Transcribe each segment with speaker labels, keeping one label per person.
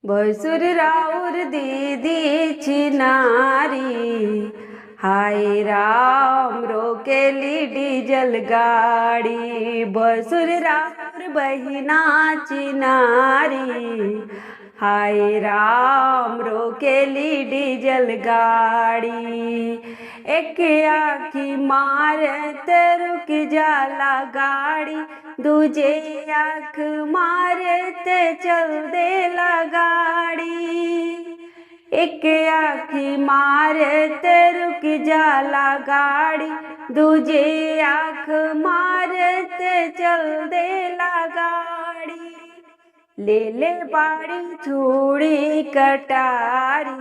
Speaker 1: भसुर राउर दीदी चिनारी, हाय राम रोकेली डीजल गाड़ी। भसुर राउर बहिना चिनारी, हाय राम रोकेली डीजल गाड़ी। एक आखी मारते रुक जाला गाड़ी, दूजे आँख मारते चल देला गाड़ी। एक आँखी मारते रुक जाला गाड़ी, दूजे आँख मारते चल देला गाड़ी। ले ले बाड़ी चूड़ी कटारी,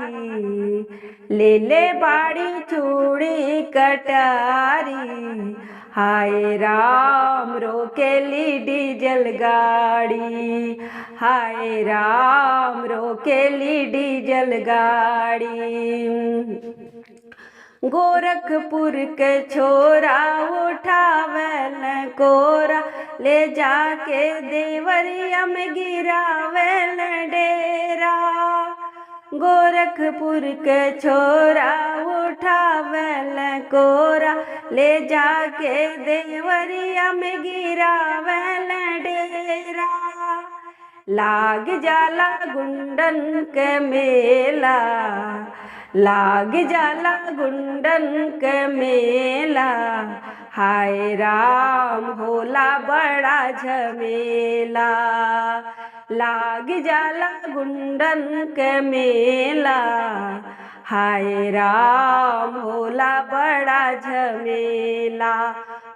Speaker 1: ले ले बाड़ी चूड़ी कटारी, हाय राम रोकेली डीजल गाड़ी, हाय राम रोकेली डीजल गाड़ी। गोरखपुर के छोरा उठावेल कोरा, ले जाके देवरिया में गिरावेल डेरा। गोरखपुर के छोरा उठावेल कोरा, ले जाके देवरिया में गिरावेल डेरा। लाग जाला गुंडन के मेला, लाग जाला गुंडन के मेला, हाय राम होला बड़ा झमेला। लाग जाला गुंडन के मेला, हाय राम होला बड़ा झमेला।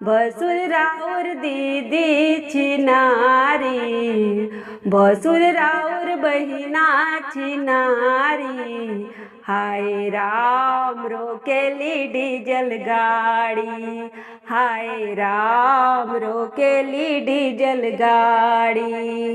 Speaker 1: भसुर राउर दीदी चिनारी, भसुर राउर बहिना चिनारी, हाय राम रोकेली डीजल गाड़ी, हाय राम रोकेली डीजल गाड़ी।